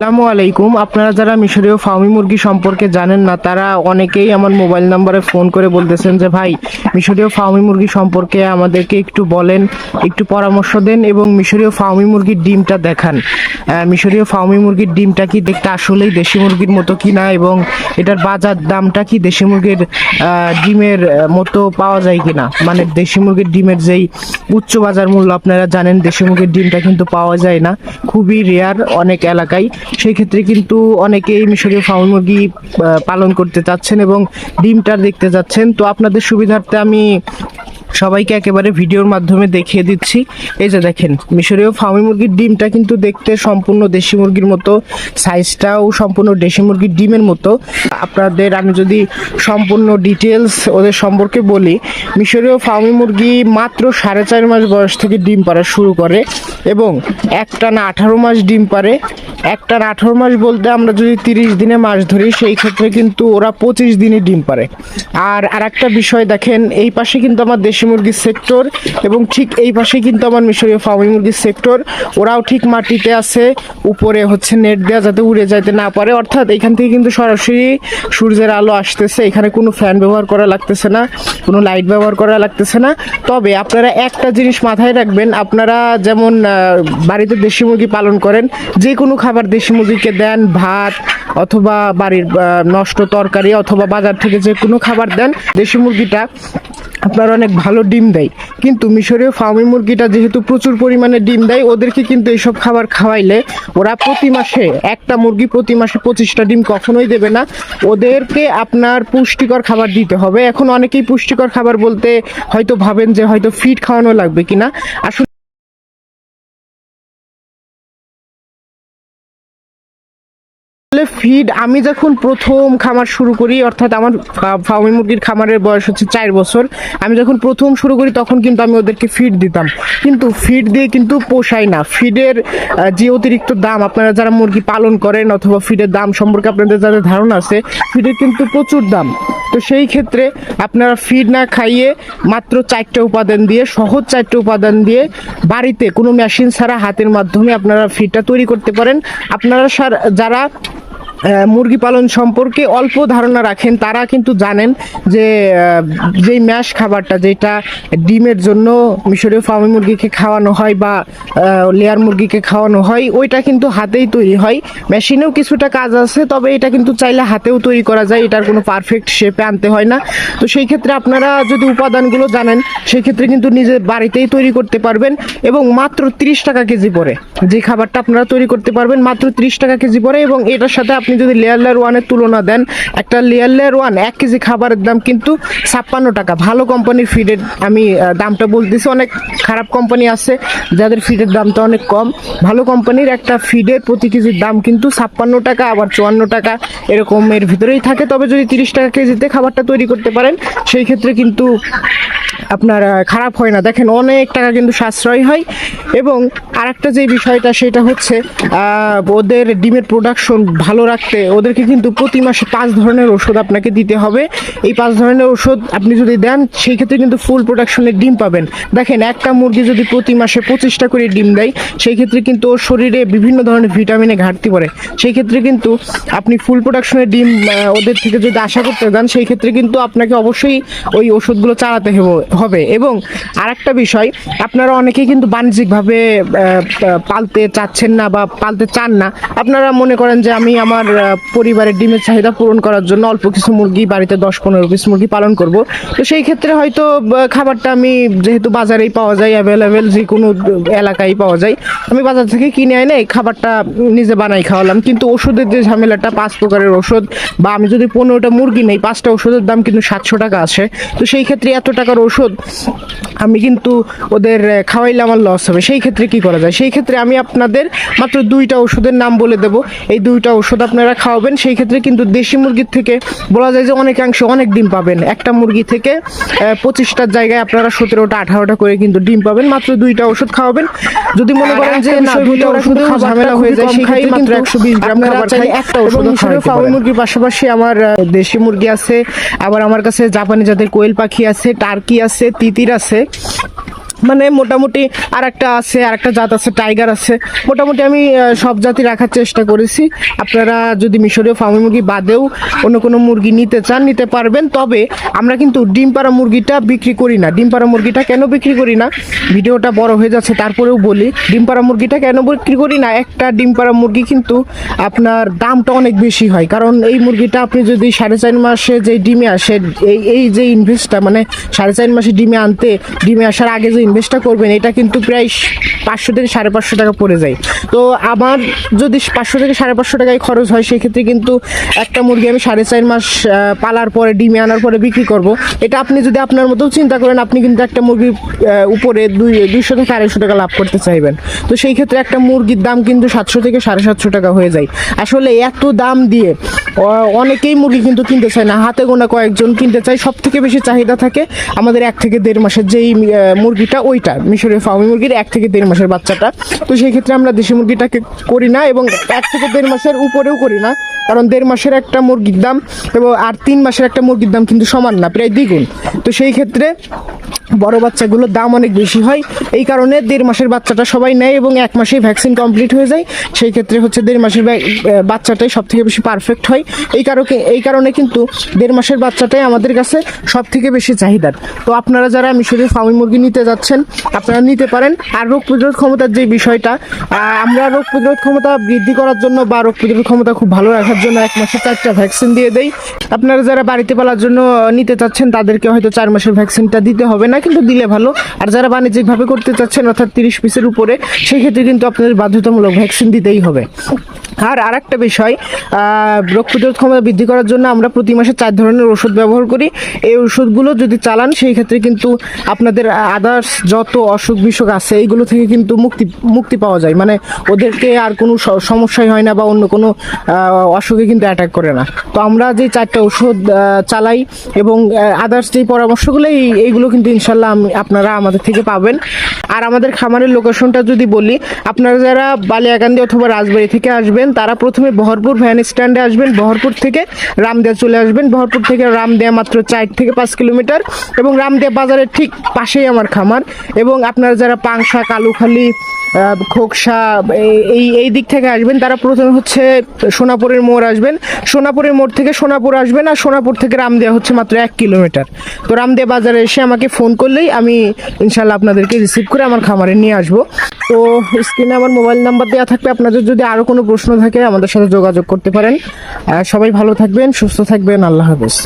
আসসালামু আলাইকুম। আপনারা যারা মিশরীয় ফার্মি মুরগি সম্পর্কে জানেন না তারা অনেকেই আমার মোবাইল নাম্বারে ফোন করে বলতেছেন যে ভাই, মিশরীয় ফার্মি মুরগি সম্পর্কে আমাদেরকে একটু বলেন, একটু পরামর্শ দেন এবং মিশরীয় ফার্মি মুরগির ডিমটা দেখান। মিশরীয় ফার্মি মুরগির ডিমটা কি দেখতে আসলেই দেশি মুরগির মতো কিনা এবং এটার বাজার দামটা কি দেশি মুরগির ডিমের মতো পাওয়া যায় কিনা। মানে দেশি মুরগির ডিমের যেই উচ্চ বাজার মূল্য আপনারা জানেন, দেশি মুরগির ডিমটা কিন্তু পাওয়া যায় না, খুবই রেয়ার অনেক এলাকায়। সেই ক্ষেত্রে কিন্তু অনেকেই মিশরীয় ফার্মি মুরগি পালন করতে চাচ্ছেন এবং ডিমটা দেখতে যাচ্ছেন। তো আপনাদের সুবিধার্থে আমি সবাইকে একেবারে ভিডিওর মাধ্যমে দেখিয়ে দিচ্ছি। এই যে দেখেন, মিশরীয় ফার্মি মুরগির ডিমটা কিন্তু দেখতে সম্পূর্ণ দেশি মুরগির মতো, সাইজটাও সম্পূর্ণ দেশি মুরগির ডিমের মতো। আপনাদের আমি যদি সম্পূর্ণ ডিটেলস ওদের সম্পর্কে বলি, মিশরীয় ফার্মি মুরগি মাত্র 4.5 মাস বয়স থেকে ডিম পাড়া শুরু করে এবং একটানা 18 মাস ডিম পারে। একটানা 18 মাস বলতে আমরা যদি 30 দিনে মাস ধরি, সেই ক্ষেত্রে কিন্তু ওরা 25 দিনে ডিম পারে। আর একটা বিষয় দেখেন, এই পাশে কিন্তু আমার দেশি মুরগির সেক্টর এবং ঠিক এই পাশে কিন্তু আমার মিশরীয় ফার্মি মুরগির সেক্টর। ওরাও ঠিক মাটিতে আছে, উপরে হচ্ছে নেট দেওয়া যাতে উড়ে যাইতে না পারে, অর্থাৎ এখান থেকে কিন্তু সরাসরি সূর্যের আলো আসতেছে। এখানে কোনো ফ্যান ব্যবহার করা লাগতেছে না, কোনো লাইট ব্যবহার করা লাগতেছে না। তবে আপনারা একটা জিনিস মাথায় রাখবেন, আপনারা যেমন বাড়িতে দেশি মুরগি পালন করেন, যে কোনো খাবার দেশি মুরগিকে দেন, ভাত অথবা বাড়ির নষ্ট তরকারি অথবা বাজার থেকে যে কোনো খাবার দেন, দেশি মুরগিটা আপনার অনেক ভালো ডিম দেয়। কিন্তু মিশরীয় ফার্মি মুরগিটা যেহেতু প্রচুর পরিমাণে ডিম দেয়, ওদেরকে কিন্তু এইসব খাবার খাওয়াইলে ওরা প্রতি মাসে, একটা মুরগি প্রতি মাসে 25টা ডিম কখনোই দেবে না। ওদেরকে আপনার পুষ্টিকর খাবার দিতে হবে। এখন অনেকেই পুষ্টিকর খাবার বলতে হয়তো ভাবেন যে হয়তো ফিড খাওয়ানো লাগবে কিনা। আসলে ফিড আমি যখন প্রথম খামার শুরু করি, অর্থাৎ আমার ফার্মি মুরগির খামারের বয়স হচ্ছে 4 বছর, আমি যখন প্রথম শুরু করি তখন কিন্তু আমি ওদেরকে ফিড দিতাম, কিন্তু ফিড দিয়ে কিন্তু পোষায় না। ফিডের যে অতিরিক্ত দাম, আপনারা যারা মুরগি পালন করেন অথবা ফিডের দাম সম্পর্কে আপনাদের যাদের ধারণা আছে, ফিডের কিন্তু প্রচুর দাম। তো সেই ক্ষেত্রে আপনারা ফিড না খাইয়ে মাত্র 4টে উপাদান দিয়ে, সহজ 4টে উপাদান দিয়ে বাড়িতে কোনো মেশিন ছাড়া হাতের মাধ্যমে আপনারা ফিডটা তৈরি করতে পারেন। আপনারা যারা মুরগি পালন সম্পর্কে অল্প ধারণা রাখেন তারা কিন্তু জানেন যে যেই ম্যাশ খাবারটা, যেটা ডিমের জন্য মিশরীয় ফার্মি মুরগিকে খাওয়ানো হয় বা লেয়ার মুরগিকে খাওয়ানো হয়, ওইটা কিন্তু হাতেই তৈরি হয়। মেশিনেও কিছুটা কাজ আছে, তবে এটা কিন্তু চাইলে হাতেও তৈরি করা যায়, এটার কোনো পারফেক্ট শেপে আনতে হয় না। তো সেই ক্ষেত্রে আপনারা যদি উপাদানগুলো জানেন, সেই ক্ষেত্রে কিন্তু নিজের বাড়িতেই তৈরি করতে পারবেন এবং মাত্র 30 টাকা কেজি পড়ে যে খাবারটা আপনারা তৈরি করতে পারবেন, মাত্র 30 টাকা কেজি পড়ে। এবং এটার সাথে আপনি যদি লেয়ার ওয়ানের তুলনা দেন, একটা লেয়ার ওয়ান 1 কেজি খাবারের দাম কিন্তু 56 টাকা। ভালো কোম্পানির ফিডের আমি দামটা বলতেছি, অনেক খারাপ কোম্পানি আছে যাদের ফিডের দামটা অনেক কম। ভালো কোম্পানির একটা ফিডের প্রতি কেজির দাম কিন্তু 56 টাকা, আবার 54 টাকা এরকমের ভিতরেই থাকে। তবে যদি 30 টাকা কেজিতে খাবারটা তৈরি করতে পারেন, সেই ক্ষেত্রে কিন্তু আপনার খারাপ হয় না। দেখেন, অনেক টাকা কিন্তু সাশ্রয় হয়। এবং আরেকটা যে বিষয়টা, সেটা হচ্ছে ওদের ডিমের প্রোডাকশন ভালো রাখতে ওদেরকে কিন্তু প্রতি মাসে 5 ধরনের ওষুধ আপনাকে দিতে হবে। এই 5 ধরনের ওষুধ আপনি যদি দেন, সেই ক্ষেত্রে কিন্তু ফুল প্রোডাকশনের ডিম পাবেন। দেখেন, একটা মুরগি যদি প্রতি মাসে 25টা করে ডিম দেয়, সেই ক্ষেত্রে কিন্তু ওর শরীরে বিভিন্ন ধরনের ভিটামিনে ঘাটতি পড়ে। সেই ক্ষেত্রে কিন্তু আপনি ফুল প্রোডাকশনের ডিম ওদের থেকে যদি আশা করতে যান, সেই ক্ষেত্রে কিন্তু আপনাকে অবশ্যই ওই ওষুধগুলো চালাতে হবে। এবং আরেকটা বিষয়, আপনারা অনেকেই কিন্তু বাণিজ্যিকভাবে পালতে চাচ্ছেন না বা পালতে চান না। আপনারা মনে করেন যে আমি আমার পরিবারের ডিমের চাহিদা পূরণ করার জন্য অল্প কিছু মুরগি, বাড়িতে 10-15 পিস মুরগি পালন করব। তো সেই ক্ষেত্রে হয়তো খাবারটা আমি, যেহেতু বাজারেই পাওয়া যায়, অ্যাভেলেবেল যে কোনো এলাকায় পাওয়া যায়, আমি বাজার থেকে কিনে এনে এই খাবারটা নিজে বানাই খাওয়ালাম। কিন্তু ওষুধের যে ঝামেলাটা, 5 প্রকারের ওষুধ, বা আমি যদি 15টা মুরগি নেই, 5টা ওষুধের দাম কিন্তু 700 টাকা আসে। তো সেই ক্ষেত্রে এত টাকার ওষুধ আমি কিন্তু ওদের খাওয়াইলে আমার লস হবে। সেই ক্ষেত্রে কি করা যায়? সেই ক্ষেত্রে আমি আপনাদের মাত্র 2টা ওষুধের নাম বলে দেব। এই 2টা ওষুধ আপনারা খাওয়াবেন। সেই ক্ষেত্রে কিন্তু দেশি মুরগির থেকে বলা যায় যে অনেকাংশে অনেক ডিম পাবেন। একটা মুরগি থেকে 25টার জায়গায় আপনারা 17টা 18টা করে কিন্তু ডিম পাবেন, মাত্র 2টা ওষুধ খাওয়াবেন। যদি মনে করেন যে না, 2টা ওষুধে ঝামেলা হয়ে যায়, সেই ক্ষেত্রে মাত্র 120 গ্রাম খাবার খাই, একটা ওষুধ খাওয়াতে পারেন। মুরগির পাশাপাশি আমার দেশি মুরগি আছে, আবার আমার কাছে জাপানি জাতের কোয়েল পাখি আছে, টার্কি আছে, তিতির আছে, মানে মোটামুটি আর একটা জাত আছে, টাইগার আছে। মোটামুটি আমি সব জাতি রাখার চেষ্টা করেছি। আপনারা যদি মিশরীয় ফার্মি মুরগি বাদেও অন্য কোনো মুরগি নিতে চান নিতে পারবেন। তবে আমরা কিন্তু ডিম পাড়া মুরগিটা বিক্রি করি না। ডিম পাড়া মুরগিটা কেন বিক্রি করি না, ভিডিওটা বড় হয়ে যাচ্ছে তারপরেও বলি। ডিম পাড়া মুরগিটা কেন বিক্রি করি না, একটা ডিম পাড়া মুরগি কিন্তু আপনার দামটা অনেক বেশি হয়। কারণ এই মুরগিটা আপনি যদি 4.5 মাসে যে ডিমে আসে, এই যে ইনভেস্টটা, মানে 4.5 মাসে ডিমে আসার আগে যে ইনভেস্টটা করবেন, এটা কিন্তু প্রায় 500 থেকে 550 টাকা পড়ে যায়। তো আমার যদি 500 থেকে 550 টাকায় খরচ হয়, সেক্ষেত্রে কিন্তু একটা মুরগি আমি 4.5 মাস পালার পরে ডিমে আনার পরে বিক্রি করব। এটা আপনি যদি আপনার মতো চিন্তা করেন, আপনি কিন্তু একটা মুরগির উপরে 200 থেকে 250 টাকা লাভ করতে চাইবেন। তো সেই ক্ষেত্রে একটা মুরগির দাম কিন্তু 700 থেকে 750 টাকা হয়ে যায়। আসলে এত দাম দিয়ে অনেকেই মুরগি কিন্তু কিনতে চায় না, হাতে গোনা কয়েকজন কিনতে চায়। সব থেকে বেশি চাহিদা থাকে আমাদের 1 থেকে 1.5 মাসের যেই মুরগিটা, ওইটা মিশরীয় ফার্মি মুরগির 1 থেকে 1.5 মাসের বাচ্চাটা। তো সেই ক্ষেত্রে আমরা দেশি মুরগিটাকে করি না, এবং 1 থেকে 1.5 মাসের উপরেও করি না। কারণ 1.5 মাসের একটা মুরগির দাম এবং 3 মাসের একটা মুরগির দাম কিন্তু সমান না, প্রায় দ্বিগুণ। তো সেই ক্ষেত্রে বড় বাচ্চাগুলোর দাম অনেক বেশি হয়। এই কারণে 1.5 মাসের বাচ্চাটা সবাই নেয় এবং 1 মাসেই ভ্যাকসিন কমপ্লিট হয়ে যায়। সেই ক্ষেত্রে হচ্ছে 1.5 মাসের বাচ্চাটাই সব থেকে বেশি পারফেক্ট হয়। এই কারণে কিন্তু 1.5 মাসের বাচ্চাটাই আমাদের কাছে সব থেকে বেশি চাহিদার। তো আপনারা যারা মিশরীয় ফার্মি মুরগি নিতে যাচ্ছেন, আপনারা নিতে পারেন। আর রোগ প্রতিরোধ ক্ষমতার যে বিষয়টা, আমরা রোগ প্রতিরোধ ক্ষমতা বৃদ্ধি করার জন্য বা রোগ প্রতিরোধ ক্ষমতা খুব ভালো রাখার জন্য 1 মাসে 4টা ভ্যাকসিন দিয়ে দেই। আপনারা যারা বাড়িতে পালার জন্য নিতে চাচ্ছেন, তাদেরকে হয়তো 4 মাসের ভ্যাকসিনটা দিতে হবে না, কিন্তু দিলে ভালো। আর যারা বাণিজ্যিকভাবে করতে চাচ্ছেন, অর্থাৎ 30 পিসের উপরে, সেই ক্ষেত্রে কিন্তু আপনাদের বাধ্যতামূলক ভ্যাকসিন দিতেই হবে। আর আরেকটা বিষয়, রোগ প্রতিরোধ ক্ষমতা বৃদ্ধি করার জন্য আমরা প্রতি মাসে 4 ধরনের ওষুধ ব্যবহার করি। এই ওষুধগুলো যদি চালান, সেই ক্ষেত্রে কিন্তু আপনাদের আদার্স যত অসুখ বিসুখ আছে, এইগুলো থেকে কিন্তু মুক্তি পাওয়া যায়। মানে ওদেরকে আর কোনো সমস্যাই হয় না বা অন্য কোনো অসুখে কিন্তু অ্যাটাক করে না। তো আমরা যে 4টা ওষুধ চালাই এবং আদার্স যে পরামর্শগুলো, এইগুলো কিন্তু ইনশাল্লাহ আপনারা আমাদের থেকে পাবেন। আর আমাদের খামারের লোকেশনটা যদি বলি, আপনারা যারা বালিয়াকান্দি অথবা রাজবাড়ী থেকে আসবেন, তারা প্রথমে বহরপুর ভ্যান স্ট্যান্ডে আসবেন। বহরপুর থেকে রামদিয়া চলে আসবেন। বহরপুর থেকে রামদিয়া মাত্র 4 থেকে 5 কিলোমিটার, এবং রামদিয়া বাজারের ঠিক পাশেই আমার খামার। এবং আপনারা যারা পাংশা, কালুখালী, খোকসা এই দিক থেকে আসবেন, তারা প্রথমে হচ্ছে সোনাপুরের মোড় আসবেন। সোনাপুরের মোড় থেকে সোনাপুর আসবেন, আর সোনাপুর থেকে রামদিয়া হচ্ছে মাত্র 1 কিলোমিটার। তো রামদিয়া বাজারে এসে আমাকে ফোন করলেই আমি ইনশাল্লাহ আপনাদেরকে রিসিভ করে আমার খামারে নিয়ে আসবো। তো স্ক্রিনে আমার মোবাইল নাম্বার দেওয়া থাকবে। আপনাদের যদি আরও কোনো প্রশ্ন থাকে, আমাদের সাথে যোগাযোগ করতে পারেন। সবাই ভালো থাকবেন, সুস্থ থাকবেন। আল্লাহ হাফেজ।